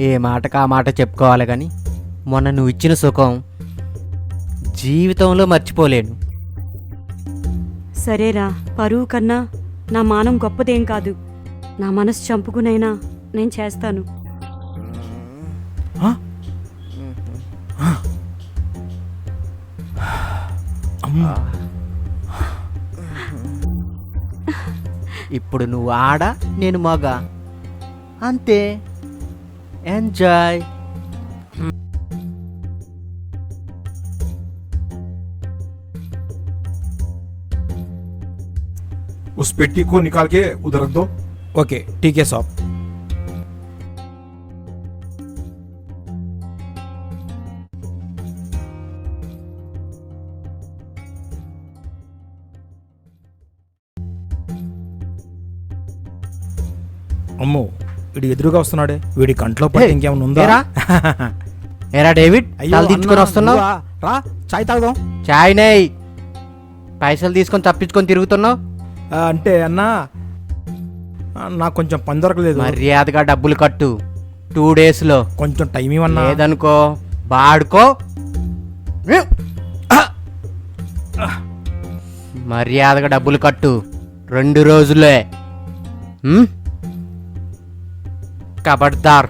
ఏ మాటకు ఆ మాట చెప్పుకోవాలి కానీ మొన్న నువ్వు ఇచ్చిన సుఖం జీవితంలో మర్చిపోలేను. సరేరా, పరువు కన్నా నా మానం గొప్పదేం కాదు. నా మనసు చంపుకునైనా నేను చేస్తాను. ఇప్పుడు నువ్వు ఆడ, నేను మగ, అంతే. ఎంజాయ్. उस पेटी को निकाल के उधर रख दो। ओके ठीक है साहब। అమ్మో, వీడు ఎదురుగా వస్తున్నాడే, వీడి కంట్లో పట్టి ఇంకేమైనా ఉందా? ఏరా డేవిడ్, తల దించుకొని వస్తున్నావు? రా, చాయ్ తాగుదాం. చాయ్ నై, పైసలు తీసుకొని తప్పించుకొని తిరుగుతున్నావు. అంటే అన్నా, నాకు కొంచెం పని దొరకలేదు. మర్యాదగా డబ్బులు కట్టు. 2 daysలో. కొంచెం టైం ఇవ్వన్నా. లేదనుకో బాడుకో. మర్యాదగా డబ్బులు కట్టు. 2 రోజులే. కబడ్దార్.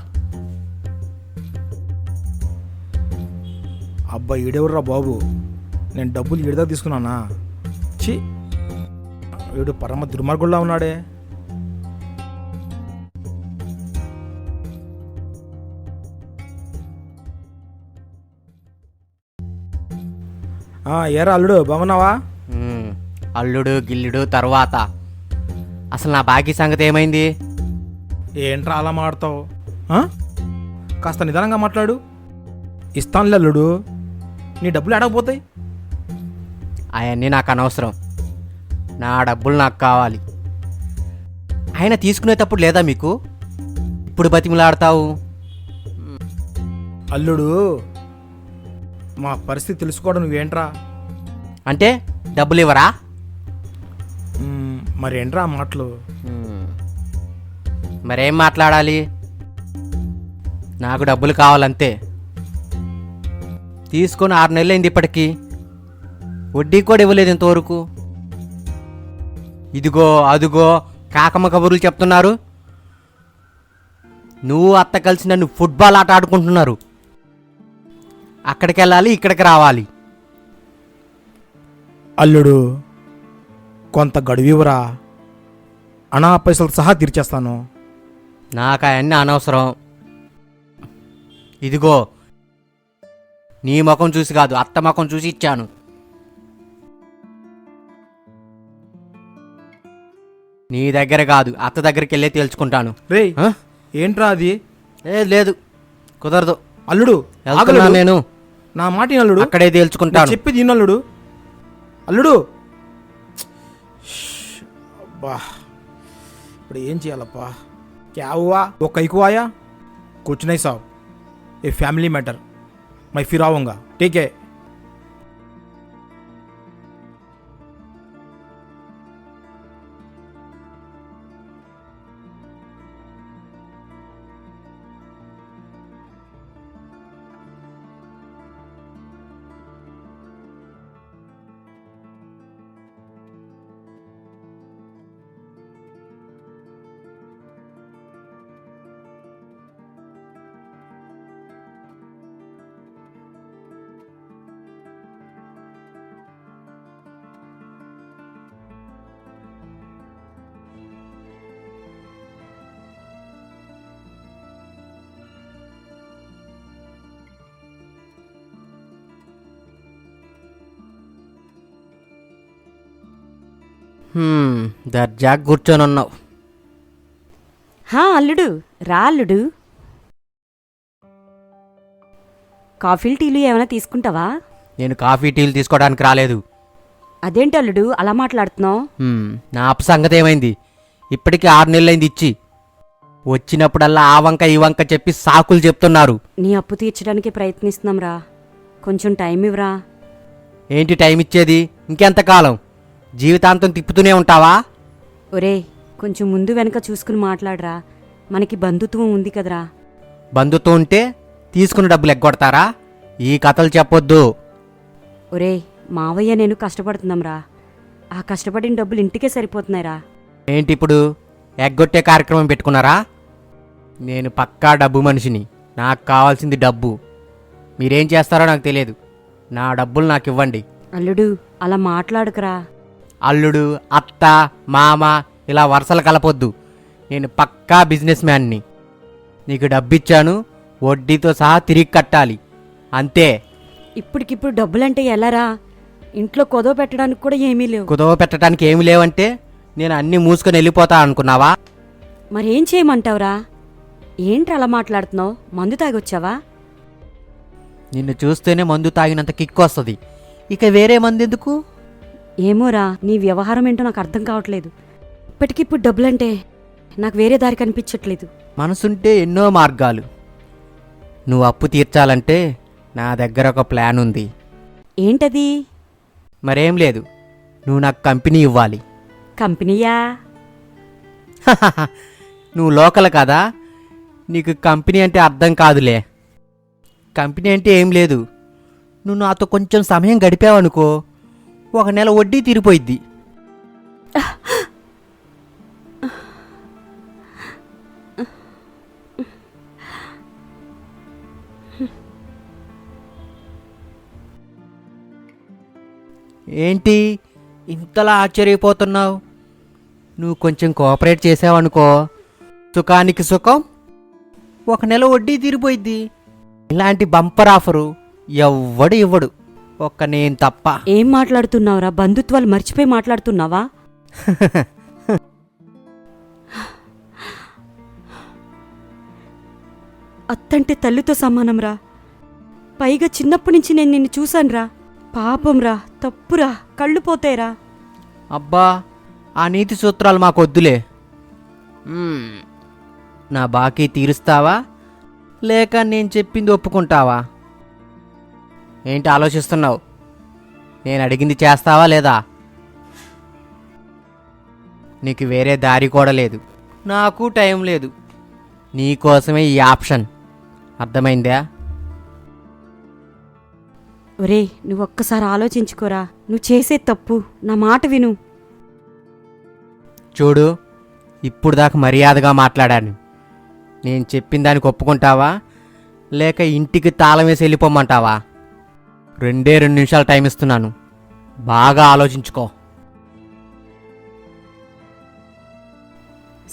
అబ్బా, ఈడెవర్రా బాబు, నేను డబ్బులు ఈడదా తీసుకున్నానా? ఛీ, వీడు పరమ దుర్మార్గుల్లా ఉన్నాడే. ఏరా అల్లుడు, బాగున్నావా? అల్లుడు గిల్లుడు తర్వాత అసలు నా బాకీ సంగతి ఏమైంది? ఏంట్రా అలా మాట్లాడతావు? కాస్త నిదానంగా మాట్లాడు. ఇస్తానులే అల్లుడు, నీ డబ్బులు ఎడకపోతాయి. అవన్నీ నాకు అనవసరం. నా డబ్బులు నాకు కావాలి. ఆయన తీసుకునేటప్పుడు లేదా మీకు? ఇప్పుడు బతిమలాడతావు. అల్లుడు, మా పరిస్థితి తెలుసుకోవడం నువ్వేంట్రా? అంటే డబ్బులు ఇవ్వరా? మరేంట్రా ఆ మాటలు? మరేం మాట్లాడాలి? నాకు డబ్బులు కావాలంతే. తీసుకొని 6 నెలలైంది ఇప్పటికీ. వడ్డీ కూడా ఇవ్వలేదు ఇంతవరకు. ఇదిగో అదిగో కాకమ్మ కబుర్లు చెప్తున్నారు. నువ్వు అత్త కలిసి నన్ను ఫుట్బాల్ ఆట ఆడుకుంటున్నారు. అక్కడికి వెళ్ళాలి, ఇక్కడికి రావాలి. అల్లుడు, కొంత గడువివరా, అనా పైసలు సహా తీర్చేస్తాను. నాకు అవన్నీ అనవసరం. ఇదిగో నీ ముఖం చూసి కాదు, అత్త ముఖం చూసి ఇచ్చాను. నీ దగ్గర కాదు, అత్త దగ్గరికి వెళ్ళే తెలుసుకుంటాను. రేయ్, ఏంట్రా అది? లేదు, కుదరదు. అల్లుడు, నేను నా మాట అల్లుడు, అక్కడే తేల్చుకుంటాను. చెప్పి దీని అల్లుడు. అల్లుడు, అబ్బా, ఇప్పుడు ఏం చేయాలప్పా? క్యా హువా? वो कहीं को आया? कुछ नहीं साहब, ये फैमिली मैटर, मैं फिर आऊँगा, ठीक है? దర్జాగా కూర్చొని ఉన్నావు. అల్లుడు రా. అల్లుడు, కాఫీలు టీలు ఏమైనా తీసుకుంటావా? నేను కాఫీ టీలు తీసుకోవడానికి రాలేదు. అదేంటి అల్లుడు అలా మాట్లాడుతున్నావు? నా అప్పు సంగతి ఏమైంది? ఇప్పటికీ 6 నెలలైంది ఇచ్చి. వచ్చినప్పుడల్లా ఆ వంక ఈ వంక చెప్పి సాకులు చెప్తున్నారు. నీ అప్పు తీర్చడానికి ప్రయత్నిస్తున్నాం రా, కొంచెం టైం ఇవ్వరా. ఏంటి టైం ఇచ్చేది? ఇంకెంతకాలం? జీవితాంతం తిప్పుతూనే ఉంటావా? ఒరే, కొంచెం ముందు వెనక చూసుకుని మాట్లాడరా, మనకి బంధుత్వం ఉంది కదరా. బంధుతో ఉంటే తీసుకున్న డబ్బులు ఎగ్గొడతారా? ఈ కథలు చెప్పొద్దు. ఒరే మావయ్య నేను కష్టపడుతున్నాంరా. ఆ కష్టపడిన డబ్బులు ఇంటికే సరిపోతున్నాయిరా. ఏంటి ఇప్పుడు ఎగ్గొట్టే కార్యక్రమం పెట్టుకున్నారా? నేను పక్కా డబ్బు మనిషిని. నాకు కావాల్సింది డబ్బు. మీరేం చేస్తారో నాకు తెలియదు. నా డబ్బులు నాకు ఇవ్వండి. అల్లుడు అలా మాట్లాడుకురా. అల్లుడు, అత్త, మామ ఇలా వరుసలు కలపొద్దు. నేను పక్కా బిజినెస్ మ్యాన్ని. నీకు డబ్బిచ్చాను, వడ్డీతో సహా తిరిగి కట్టాలి, అంతే. ఇప్పటికిప్పుడు డబ్బులంటే ఎలారా? ఇంట్లో కొదవ పెట్టడానికి కూడా ఏమీ లేవు. కుదవ పెట్టడానికి ఏమి లేవంటే నేను అన్నీ మూసుకొని వెళ్ళిపోతా అనుకున్నావా? మరేం చేయమంటావురా? ఏంట్రా అలా మాట్లాడుతున్నావు? మందు తాగొచ్చావా? నిన్ను చూస్తేనే మందు తాగినంత కిక్ వస్తుంది. ఇక వేరే మందు ఎందుకు? ఏమోరా, నీ వ్యవహారం ఏంటో నాకు అర్థం కావట్లేదు. ఇప్పటికిప్పుడు డబ్బులంటే నాకు వేరే దారి కనిపించట్లేదు. మనసుంటే ఎన్నో మార్గాలు. నువ్వు అప్పు తీర్చాలంటే నా దగ్గర ఒక ప్లాన్ ఉంది. ఏంటది? మరేం లేదు, నువ్వు నాకు కంపెనీ ఇవ్వాలి. కంపెనీయా? నువ్వు లోకల్ కదా, నీకు కంపెనీ అంటే అర్థం కాదులే. కంపెనీ అంటే ఏం లేదు, నువ్వు నాతో కొంచెం సమయం గడిపావనుకో, 1 నెల వడ్డీ తీరిపోయిద్ది. ఏంటి ఇంతలా ఆశ్చర్యపోతున్నావు? నువ్వు కొంచెం కోఆపరేట్ చేసావనుకో, సుఖానికి సుఖం, 1 నెల వడ్డీ తీరిపోయిద్ది. ఇలాంటి బంపర్ ఆఫరు ఎవ్వడు ఇవ్వడు, ఒక్క నేను తప్ప. ఏం మాట్లాడుతున్నావురా? బంధుత్వాలు మర్చిపోయి మాట్లాడుతున్నావా? అత్తంటే తల్లితో సమానంరా. పైగా చిన్నప్పటి నుంచి నేను నిన్ను చూశానురా. పాపంరా, తప్పురా, కళ్ళు పోతేరా. అబ్బా, ఆ నీతి సూత్రాలు మాకొద్దులే. నా బాకీ తీరుస్తావా లేక నేను చెప్పింది ఒప్పుకుంటావా? ఏంటి ఆలోచిస్తున్నావు? నేను అడిగింది చేస్తావా లేదా? నీకు వేరే దారి కూడా లేదు, నాకు టైం లేదు. నీకోసమే ఈ ఆప్షన్, అర్థమైందా? ఒరే నువ్వు ఒక్కసారి ఆలోచించుకోరా. నువ్వు చేసే తప్పు. నా మాట విను. చూడు, ఇప్పుడు దాకా మర్యాదగా మాట్లాడాను. నేను చెప్పిన దానికి ఒప్పుకుంటావా లేక ఇంటికి తాళం వేసి వెళ్ళిపోమ్మంటావా? 2 నిమిషాలు టైం ఇస్తున్నాను, బాగా ఆలోచించుకో.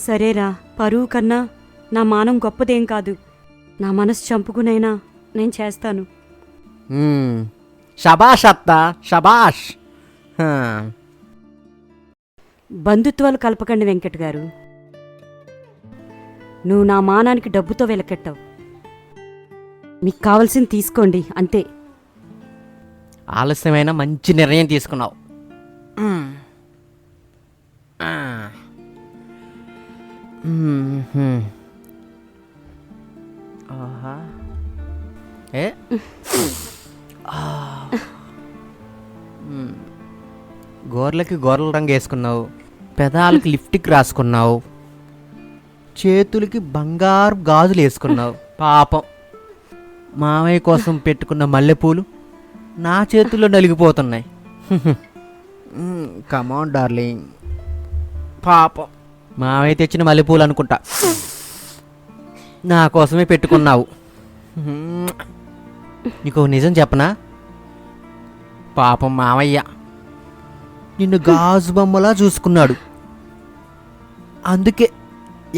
సరేరా, పరువు కన్నా నా మానం గొప్పదేం కాదు. నా మనసు చంపుకునైనా నేను చేస్తాను. షబాష్ అత్త, షబాష్. బంధుత్వాలు కలపకండి వెంకట్ గారు. నువ్వు నా మానానికి డబ్బుతో వెలకెట్టావు. మీకు కావాల్సింది తీసుకోండి, అంతే. ఆలస్యమైన మంచి నిర్ణయం తీసుకున్నావు. ఆహా, ఏ గోర్లకి గోర్ల రంగు వేసుకున్నావు, పెదాలకి లిప్స్టిక్ రాసుకున్నావు, చేతులకి బంగారు గాజులు వేసుకున్నావు. పాపం, మామయ్య కోసం పెట్టుకున్న మల్లెపూలు నా చేతుల్లో నలిగిపోతున్నాయి. Come on darling. పాపం, మామయ్య తెచ్చిన మల్లెపూలు అనుకుంటా, నా కోసమే పెట్టుకున్నావు. నీకు నిజం చెప్పనా? పాపం మామయ్య నిన్ను గాజు బొమ్మలా చూసుకున్నాడు, అందుకే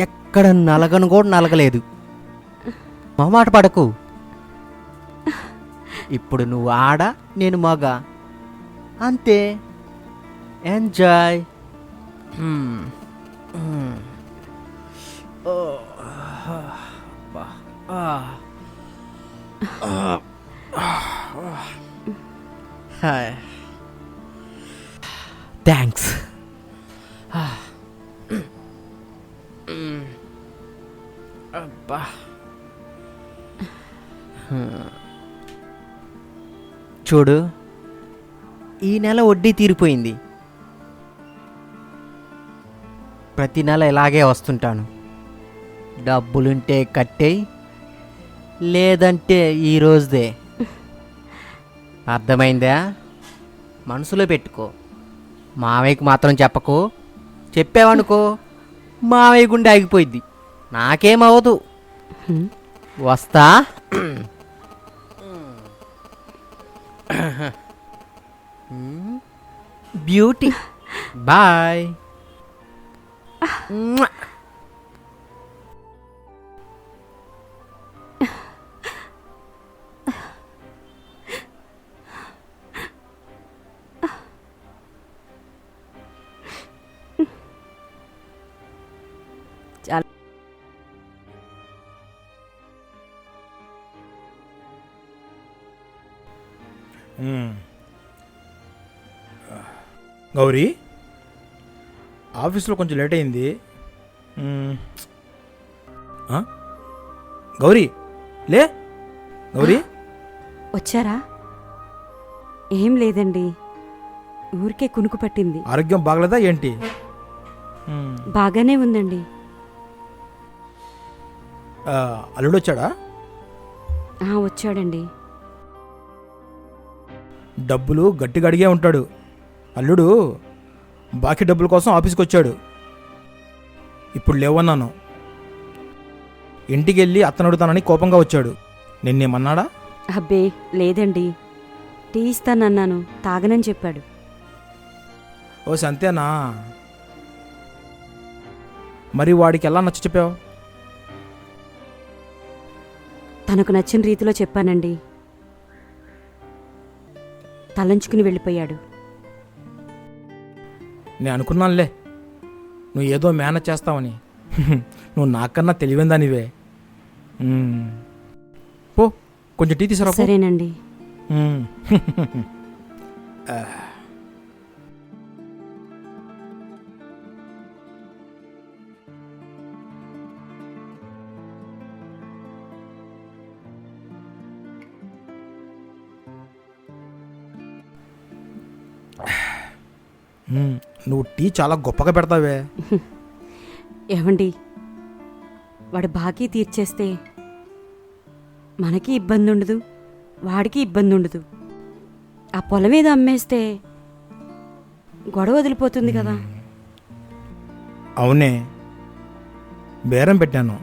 ఎక్కడ నలగను కూడా నలగలేదు. మొహమాట పడకు. ఇప్పుడు నువ్వు ఆడ, నేను మగ, అంతే. ఎంజాయ్. థ్యాంక్స్. అబ్బా, చూడు, ఈ నెల వడ్డీ తీరిపోయింది. ప్రతి నెల ఇలాగే వస్తుంటాను. డబ్బులుంటే కట్టేయి, లేదంటే ఈ రోజుదే. అర్థమైందా? మనసులో పెట్టుకో. మావయ్యకి మాత్రం చెప్పకు. చెప్పావనుకో మావయ్య గుండె ఆగిపోయిద్ది. నాకేమవదు. వస్తా. బ్యూటీ. బాయ్. చాలా గౌరీ, ఆఫీస్లో కొంచెం లేట్ అయింది. ఆ? గౌరీ, లే గౌరీ. వచ్చారా? ఏం లేదండి, ఊరికే కునుకు పట్టింది. ఆరోగ్యం బాగలేదా ఏంటి? బాగానే ఉందండి. అల్లుడు వచ్చాడా? వచ్చాడండి. డబ్బులు గట్టిగా అడిగే ఉంటాడు. అల్లుడు బాకీ డబ్బుల కోసం ఆఫీస్కి వచ్చాడు. ఇప్పుడు లేవన్నాను. ఇంటికి వెళ్ళి అతను అడుగుతానని కోపంగా వచ్చాడు. నిన్నేమన్నాడా? అబ్బే లేదండి, టీ ఇస్తానన్నాను, తాగనని చెప్పాడు. ఓ అంతేనా? మరి వాడికి ఎలా నచ్చ చెప్పావు? తనకు నచ్చిన రీతిలో చెప్పానండి. తలంచుకుని వెళ్ళిపోయాడు. నేను అనుకున్నానులే నువ్వు ఏదో మేనేజ్ చేస్తావని. నువ్వు నాకన్నా తెలివిందానివే. పో, కొంచెం టీ తీసుకురా. సరేనండి. నువ్వు టీ చాలా గొప్పగా పెడతావే. ఏమండి, వాడు బాకీ తీర్చేస్తే మనకి ఇబ్బంది ఉండదు, వాడికి ఇబ్బంది ఉండదు. ఆ పొలం ఏదో అమ్మేస్తే గొడవ వదిలిపోతుంది కదా. అవునే, బేరం పెట్టాను,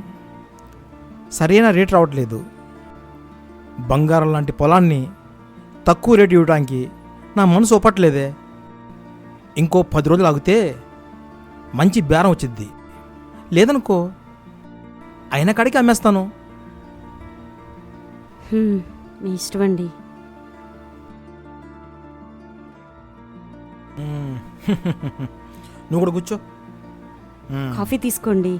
సరైన రేట్ రావట్లేదు. బంగారం లాంటి పొలాన్ని తక్కువ రేటు ఇవ్వడానికి నా మనసు ఒప్పట్లేదే. ఇంకో 10 రోజులు ఆగితే మంచి బేరం వచ్చిద్ది. లేదనుకో అయిన కాడికి అమ్మేస్తాను. మీ ఇష్టమండి. నువ్వు కూడా కూర్చో. కాఫీ తీసుకోండి.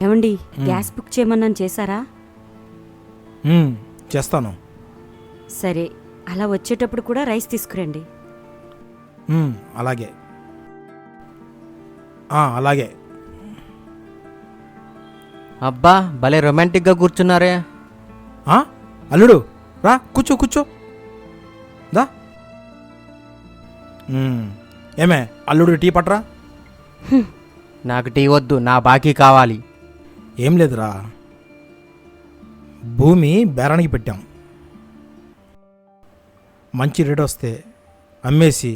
ఏమండి, గ్యాస్ బుక్ చేయమన్నాను, చేశారా? చేస్తాను. సరే, అలా వచ్చేటప్పుడు కూడా రైస్ తీసుకురండి. అలాగే అలాగే. అబ్బా, భలే రొమాంటిక్గా కూర్చున్నారే. అల్లుడు రా, కూర్చో కూర్చో దా. ఏమే అల్లుడు, టీ పట్రా. నాకు టీ వద్దు, నా బాకీ కావాలి. ఏం లేదురా, భూమి బేరానికి పెట్టాం. మంచి రేట్ వస్తే అమ్మేసి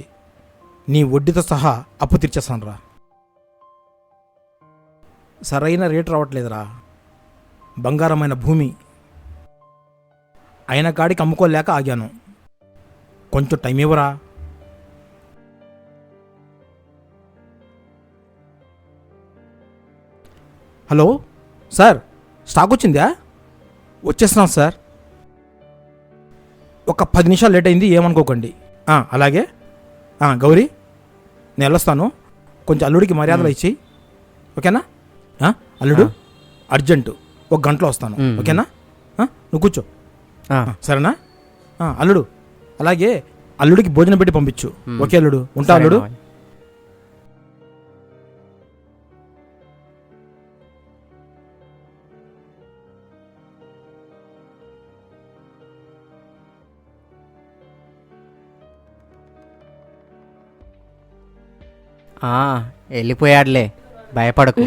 నీ వడ్డీతో సహా అప్పు తీర్చేస్తాను రా. సరైన రేటు రావట్లేదురా. బంగారమైన భూమి అయిన కాడికి అమ్ముకోలేక ఆగాను. కొంచెం టైం ఇవ్వరా. హలో సార్, స్టాక్ వచ్చిందా? వచ్చేస్తున్నాం సార్. ఒక 10 నిమిషాలు లేట్ అయింది, ఏమనుకోకండి. అలాగే. గౌరీ, నేను వెళ్ళొస్తాను. కొంచెం అల్లుడికి మర్యాదలు ఇచ్చేయి, ఓకేనా? అల్లుడు, అర్జెంటు, 1 గంటలో వస్తాను, ఓకేనా? నువ్వు కూర్చో, సరేనా? అల్లుడు, అలాగే అల్లుడికి భోజనం పెట్టి పంపించు. ఓకే అల్లుడు, ఉంటా అల్లుడు. వెళ్ళిపోయాడులే, భయపడకు.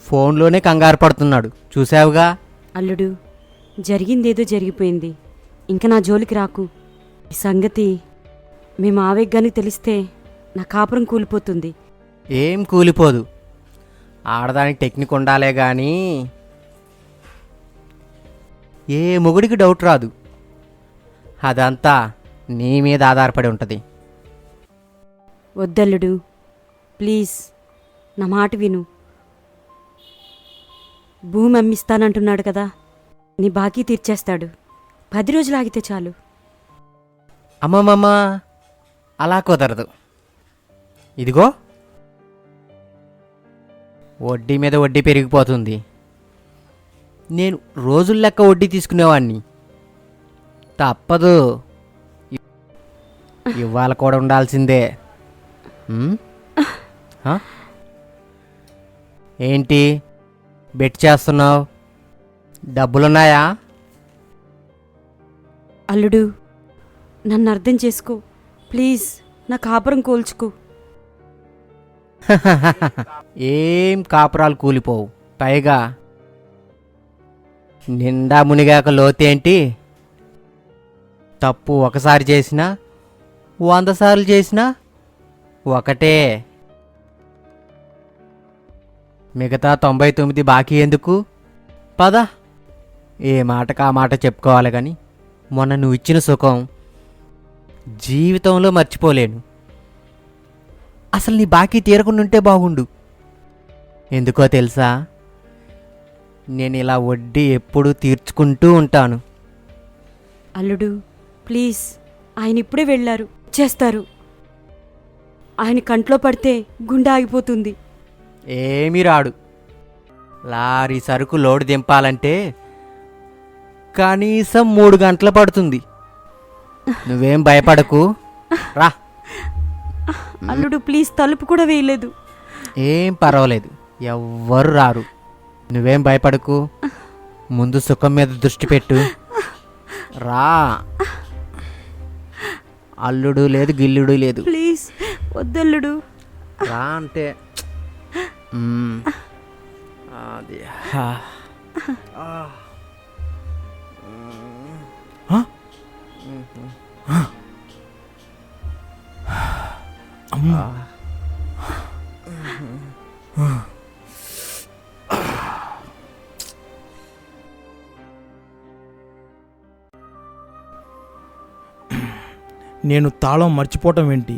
ఫోన్లోనే కంగారు పడుతున్నాడు చూసావుగా. అల్లుడు, జరిగిందేదో జరిగిపోయింది. ఇంకా నా జోలికి రాకు. ఈ సంగతి మేము ఆవేగ్గానికి తెలిస్తే నా కాపురం కూలిపోతుంది. ఏం కూలిపోదు. ఆడదానికి టెక్నిక్ ఉండాలే కానీ ఏ మొగుడికి డౌట్ రాదు. అదంతా నీ మీద ఆధారపడి ఉంటుంది. వద్దల్లుడు, ప్లీజ్ నా మాట విను. భూమి అమ్మిస్తానంటున్నాడు కదా, నీ బాకీ తీర్చేస్తాడు. 10 రోజులు ఆగితే చాలు. అమ్మమ్మమ్మ, అలా కుదరదు. ఇదిగో వడ్డీ మీద వడ్డీ పెరిగిపోతుంది. నేను రోజుల లెక్క వడ్డీ తీసుకునేవాడిని. తప్పదు, ఇవాళ కూడా ఉండాల్సిందే. ఉమ్? హ? ఏంటి బెట్ చేస్తున్నావు? డబ్బులున్నాయా? అల్లుడు, నన్ను అర్థం చేసుకో. ప్లీజ్ నా కాపురం కోల్చుకో. ఏం కాపురాలు కూలిపోవు. పైగా నిండా మునిగాక లోతేంటి? తప్పు ఒకసారి చేసినా 100 సార్లు చేసినా ఒకటే. మిగతా 99 బాకీ ఎందుకు? పద, ఏ మాటకు ఆ మాట చెప్పుకోవాలి కానీ మొన్న నువ్వు ఇచ్చిన సుఖం జీవితంలో మర్చిపోలేను. అసలు నీ బాకీ తీరకుండా ఉంటే బాగుండు. ఎందుకో తెలుసా, నేను ఇలా వడ్డీ ఎప్పుడూ తీర్చుకుంటూ ఉంటాను. అల్లుడు, ప్లీజ్, ఆయన ఇప్పుడే వెళ్ళారు, చేస్తారు. ఆయన కంట్లో పడితే గుండె ఆగిపోతుంది. ఏమీ రాడు. లారీ సరుకు లోడు దింపాలంటే కనీసం 3 గంటలు పడుతుంది. నువ్వేం భయపడకు, రా. అల్లుడు, ప్లీజ్, తలుపు కూడా వేయలేదు. ఏం పర్వాలేదు, ఎవ్వరు రారు. నువ్వేం భయపడకు, ముందు సుఖం మీద దృష్టి పెట్టు. రా. అల్లుడు లేదు, గిల్లుడు లేదు. ప్లీజ్ వద్దల్లుడు. రా అంటే అది అమ్మా. నేను తాళం మర్చిపోవటం ఏంటి?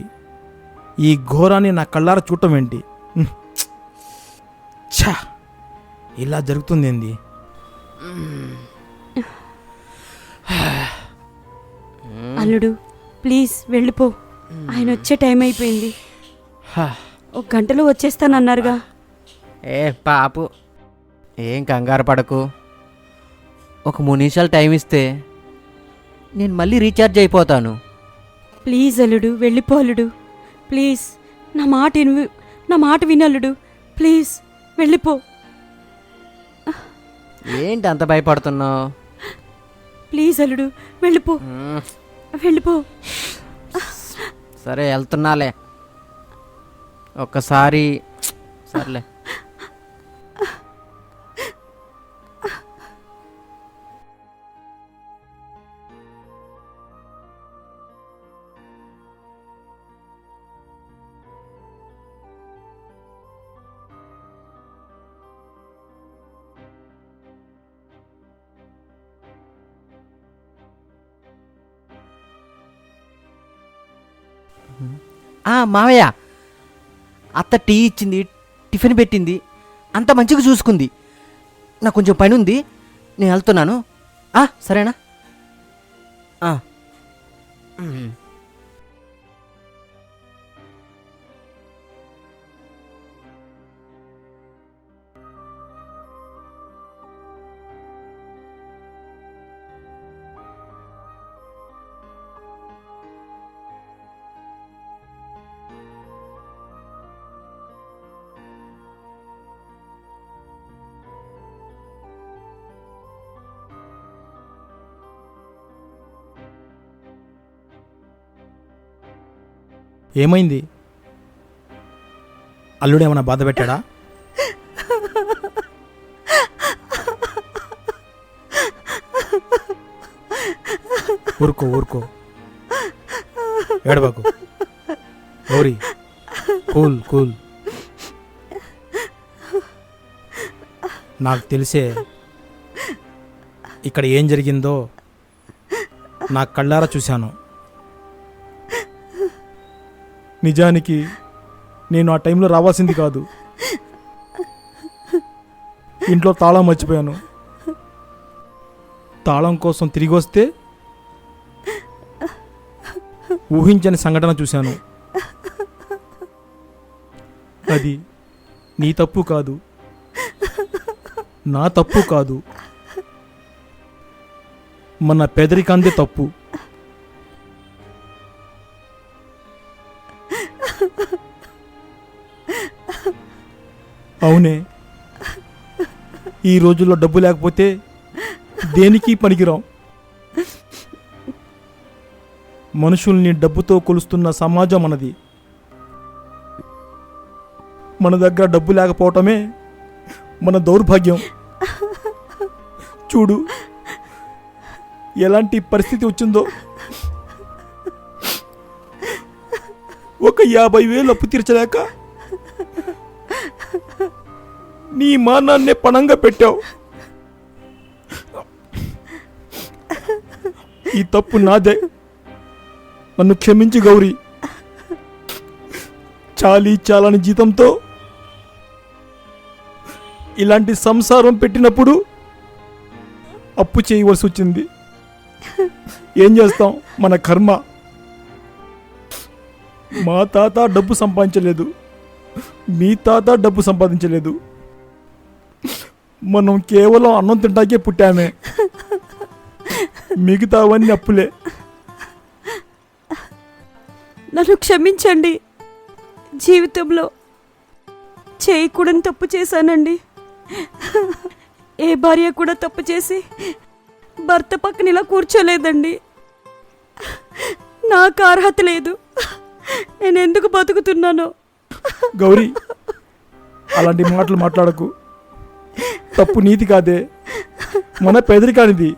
ఈ ఘోరాన్ని నా కళ్ళారా చూడటం ఏంటి? ఛా, ఇలా జరుగుతుంది ఏంది? అల్లుడు, ప్లీజ్ వెళ్ళిపో. ఆయన వచ్చే టైం అయిపోయింది. 1 గంటలో వచ్చేస్తానన్నారుగా. ఏ పాపు, ఏం కంగారు పడకు. ఒక 3 నిమిషాలు టైం ఇస్తే నేను మళ్ళీ రీఛార్జ్ అయిపోతాను. ప్లీజ్ అల్లుడు, వెళ్ళిపో అల్లుడు. ప్లీజ్ నా మాట వినల్లుడు. ప్లీజ్ వెళ్ళిపో. ఏంటి అంత భయపడుతున్నావు? ప్లీజ్ అల్లుడు, వెళ్ళిపో. వెళ్ళిపో. సరే వెళ్తున్నాలే. ఒక్కసారి సర్లే. మావయ్య, అత్త టీ ఇచ్చింది, టిఫిన్ పెట్టింది, అంత మంచిగా చూసుకుంది. నాకు కొంచెం పని ఉంది, నేను వెళ్తున్నాను. సరేనా? ఏమైంది? అల్లుడేమన్నా బాధ పెట్టాడా? ఊరుకో ఊరుకో, ఏడబాకు గౌరీ, కూల్ కూల్. నాకు తెలిసే ఇక్కడ ఏం జరిగిందో నా కళ్ళారా చూశాను. నిజానికి నేను ఆ టైంలో రావాల్సింది కాదు. ఇంట్లో తాళం మర్చిపోయాను. తాళం కోసం తిరిగి వస్తే ఊహించని సంఘటన చూశాను. అది నీ తప్పు కాదు, నా తప్పు కాదు, మన పేదరికందే తప్పు. అవునే, ఈ రోజుల్లో డబ్బు లేకపోతే దేనికి పనికిరాం. మనుషుల్ని డబ్బుతో కొలుస్తున్న సమాజం మనది. మన దగ్గర డబ్బు లేకపోవటమే మన దౌర్భాగ్యం. చూడు ఎలాంటి పరిస్థితి వచ్చిందో. ఒక 50,000 అప్పు తీర్చలేక నీ మానాన్నే పణంగా పెట్టావు. ఈ తప్పు నాదే, నన్ను క్షమించి గౌరీ. చాలని జీతంతో ఇలాంటి సంసారం పెట్టినప్పుడు అప్పు చేయవలసి వచ్చింది. ఏం చేస్తాం, మన కర్మ. మా తాత డబ్బు సంపాదించలేదు, మీ తాత డబ్బు సంపాదించలేదు. మనం కేవలం అన్నం తింటాకే పుట్టామే, మిగతావన్నీ అప్పులే. నన్ను క్షమించండి. జీవితంలో చేయకూడని తప్పు చేశానండి. ఏ భార్య కూడా తప్పు చేసి భర్త పక్కన ఇలా కూర్చోలేదండి. నాకు అర్హత లేదు. నేను ఎందుకు బతుకుతున్నానో. గౌరీ, అలాంటి మాటలు మాట్లాడకు. తప్పు నీతి కాదే, మన పేదరికానిది.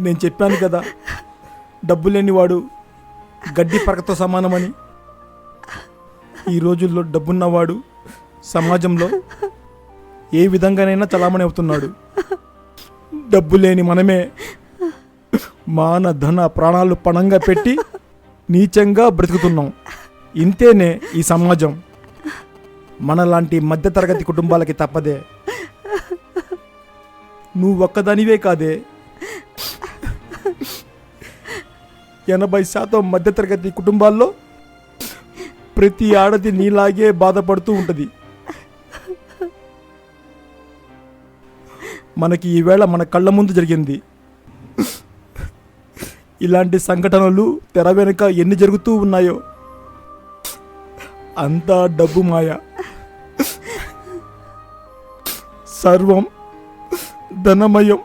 నేను చెప్పాను కదా, డబ్బు లేనివాడు గడ్డి పరకతో సమానమని. ఈ రోజుల్లో డబ్బున్నవాడు సమాజంలో ఏ విధంగానైనా చలామణి అవుతున్నాడు. డబ్బు లేని మనమే మాన ధన ప్రాణాలు పణంగా పెట్టి నీచంగా బ్రతుకుతున్నాం. ఇంతేనే ఈ సమాజం. మనలాంటి మధ్యతరగతి కుటుంబాలకి తప్పదే. నువ్వు ఒక్కదానివే కాదే, 80% మధ్యతరగతి కుటుంబాల్లో ప్రతి ఆడది నీలాగే బాధపడుతూ ఉంటుంది. మనకి ఈవేళ మన కళ్ళ ముందు జరిగింది. ఇలాంటి సంఘటనలు తెర వెనుక ఎన్ని జరుగుతూ ఉన్నాయో. అంతా డబ్బు మాయ. సర్వం ధనమయం,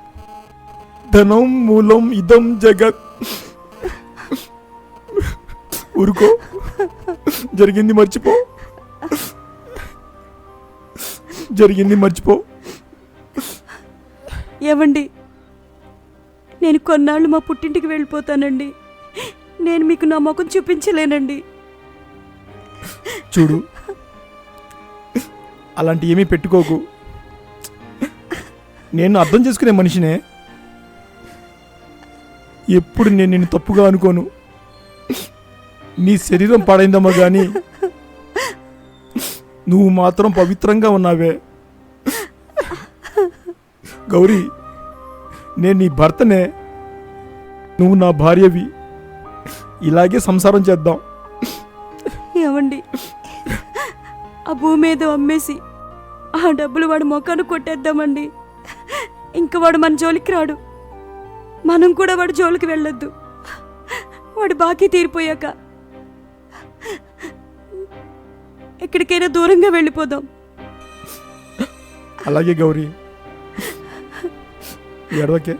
ధనం మూలం ఇదం జగత్. ఊరుకో, జరిగింది మర్చిపో, జరిగింది మర్చిపో. ఏవండి, నేను కొన్నాళ్ళు మా పుట్టింటికి వెళ్ళిపోతానండి. నేను మీకు నా ముఖం చూపించలేనండి. చూడు, అలాంటి ఏమీ పెట్టుకోకు. నేను అర్థం చేసుకునే మనిషినే. ఎప్పుడు నేను నిన్ను తప్పుగా అనుకోను. నీ శరీరం పాడైందమ్మా కానీ నువ్వు మాత్రం పవిత్రంగా ఉన్నావే. గౌరీ, నేను నీ భర్తనే, నువ్వు నా భార్యవి. ఇలాగే సంసారం చేద్దాం. ఏమండి, ఆ భూమి ఏదో అమ్మేసి ఆ డబ్బులు వాడు మొఖాన్ని కొట్టేద్దామండి. ఇంక వాడు మన జోలికి రాడు. మనం కూడా వాడి జోలికి వెళ్ళొద్దు. వాడు బాకీ తీరిపోయాక ఎక్కడికైనా దూరంగా వెళ్ళిపోదాం. అలాగే గౌరీ, ఏడవకే.